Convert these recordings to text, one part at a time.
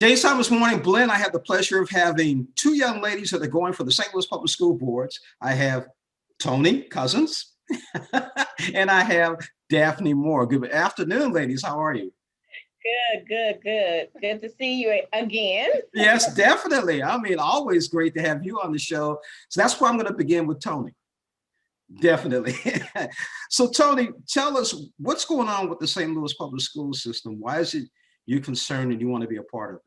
Daytime this morning, Glenn, I have the pleasure of having two young ladies that are going for the St. Louis Public School Boards. I have Toni Cousins and I have Daffney Moore. Good afternoon, ladies. How are you? Good. Good to see you again. Yes, definitely. I mean, always great to have you on the show. So that's where I'm going to begin with Toni. Definitely. So Toni, tell us what's going on with the St. Louis Public School System. Why is it you're concerned and you want to be a part of it?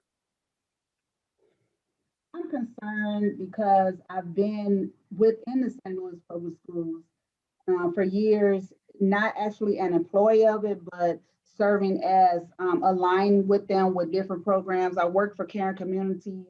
I'm concerned because I've been within the St. Louis Public Schools for years, not actually an employee of it, but serving as aligned with them with different programs. I worked for Caring Communities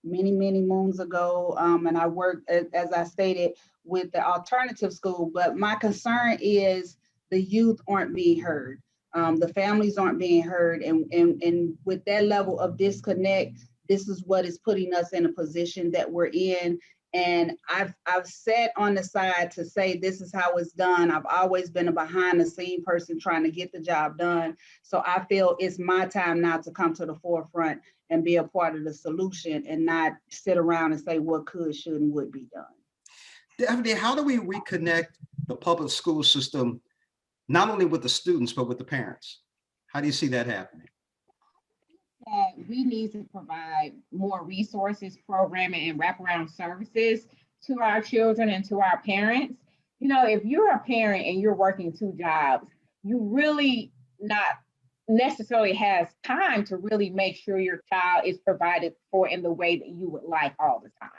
many moons ago, and I worked, as I stated, with the alternative school. But my concern is the youth aren't being heard. The families aren't being heard. And with that level of disconnect, this is what is putting us in a position that we're in. And I've sat on the side to say this is how it's done. I've always been a behind the scene person trying to get the job done. So I feel it's my time now to come to the forefront and be a part of the solution and not sit around and say what could, should, and would be done. Daphne, how do we reconnect the public school system, not only with the students, but with the parents? How do you see that happening? That we need to provide more resources, programming, and wraparound services to our children and to our parents. You know, if you're a parent and you're working two jobs, you really not necessarily has time to really make sure your child is provided for in the way that you would like all the time.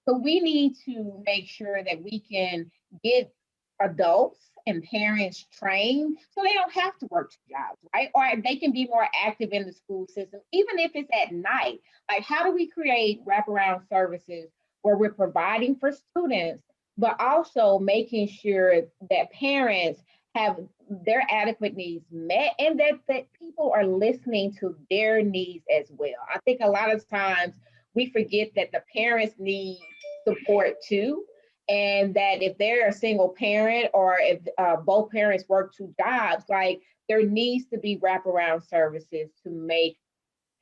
So we need to make sure that we can get adults and parents trained so they don't have to work two jobs, right? Or they can be more active in the school system, even if it's at night. Like, how do we create wraparound services where we're providing for students, but also making sure that parents have their adequate needs met and that people are listening to their needs as well? I think a lot of times we forget that the parents need support too. And that if they're a single parent or if both parents work two jobs, like there needs to be wraparound services to make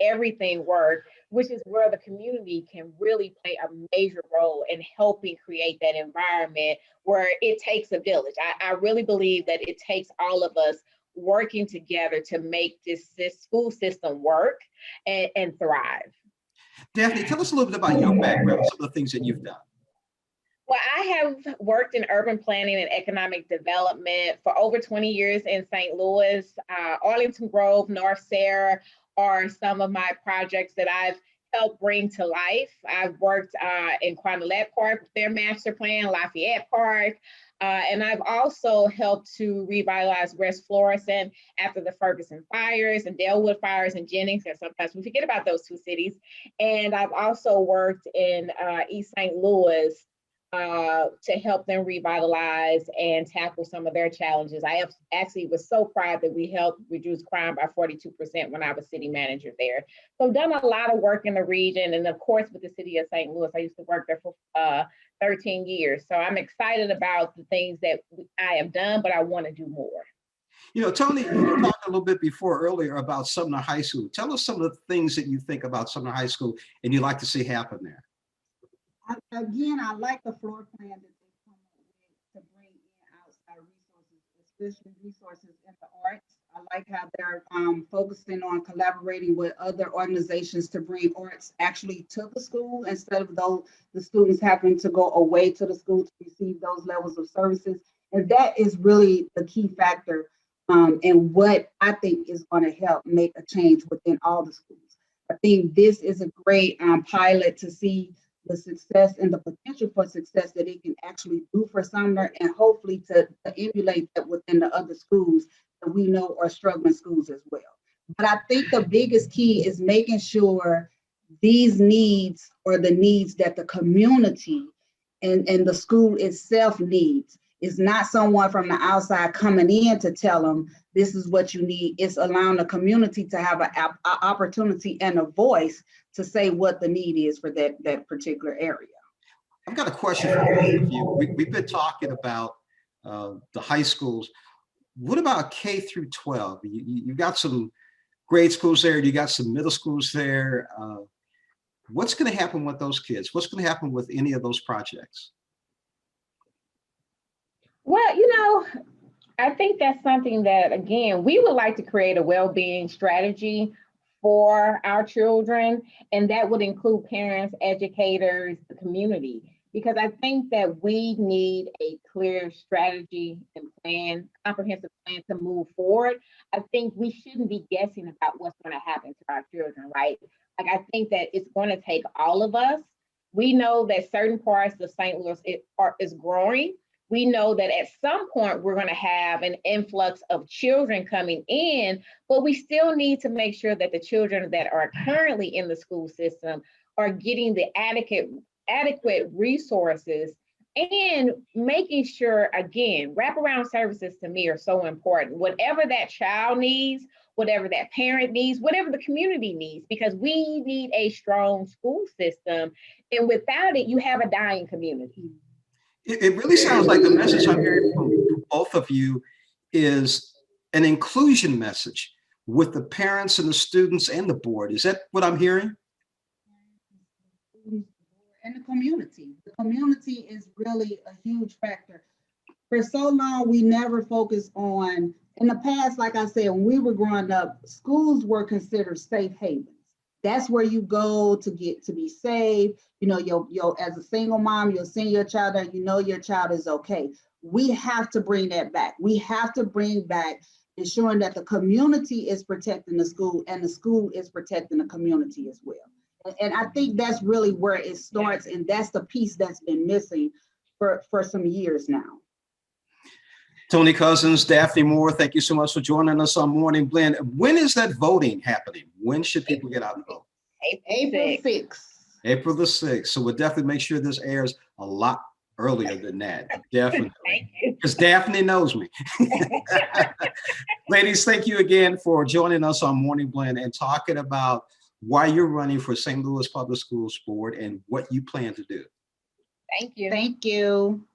everything work, which is where the community can really play a major role in helping create that environment where it takes a village. I really believe that it takes all of us working together to make this school system work and thrive. Daphne, tell us a little bit about your background, some of the things that you've done. Well, I have worked in urban planning and economic development for over 20 years in St. Louis. Arlington Grove, North Sarah are some of my projects that I've helped bring to life. I've worked in Quantilet Park, their master plan, Lafayette Park, and I've also helped to revitalize West Florissant after the Ferguson fires and Delwood fires and Jennings, and sometimes we forget about those two cities. And I've also worked in East St. Louis to help them revitalize and tackle some of their challenges. I actually was so proud that we helped reduce crime by 42% when I was city manager there. So I've done a lot of work in the region, and of course with the city of St. Louis. I used to work there for 13 years. So I'm excited about the things that I have done, but I want to do more. You know, Toni, you talked a little bit earlier about Sumner High School. Tell us some of the things that you think about Sumner High School and you'd like to see happen there. Again, I like the floor plan that they come up with to bring in outside resources, especially resources in the arts. I like how they're focusing on collaborating with other organizations to bring arts actually to the school instead of the students having to go away to the school to receive those levels of services. And that is really the key factor and what I think is going to help make a change within all the schools. I think this is a great pilot to see the success and the potential for success that it can actually do for Sumner, and hopefully to emulate that within the other schools that we know are struggling schools as well. But I think the biggest key is making sure these needs are the needs that the community and the school itself needs. It's not someone from the outside coming in to tell them this is what you need. It's allowing the community to have an opportunity and a voice to say what the need is for that particular area. I've got a question for all of you. We've been talking about the high schools. What about K through 12? You've got some grade schools there. You got some middle schools there. What's going to happen with those kids? What's going to happen with any of those projects? Well, you know, I think that's something that, again, we would like to create a well-being strategy for our children, and that would include parents, educators, the community, because I think that we need a clear strategy and plan, comprehensive plan to move forward. I think we shouldn't be guessing about what's going to happen to our children, right? Like, I think that it's going to take all of us. We know that certain parts of St. Louis is growing. We know that at some point we're going to have an influx of children coming in, but we still need to make sure that the children that are currently in the school system are getting the adequate resources, and making sure, again, wraparound services to me are so important. Whatever that child needs, whatever that parent needs, whatever the community needs, because we need a strong school system. And without it, you have a dying community. It really sounds like the message I'm hearing from both of you is an inclusion message with the parents and the students and the board. Is that what I'm hearing? And the community. The community is really a huge factor. For so long, we never focused on, in the past, like I said, when we were growing up, schools were considered safe havens. That's where you go to get to be safe. You know, as a single mom, you'll send your child there, you know your child is okay. We have to bring that back. We have to bring back ensuring that the community is protecting the school and the school is protecting the community as well. And I think that's really where it starts, and that's the piece that's been missing for some years now. Toni Cousins, Daffney Moore, thank you so much for joining us on Morning Blend. When is that voting happening? When should people get out and vote? April 6th. April the 6th. So we'll definitely make sure this airs a lot earlier than that. Definitely. Because Daphne knows me. Ladies, thank you again for joining us on Morning Blend and talking about why you're running for St. Louis Public Schools Board and what you plan to do. Thank you. Thank you.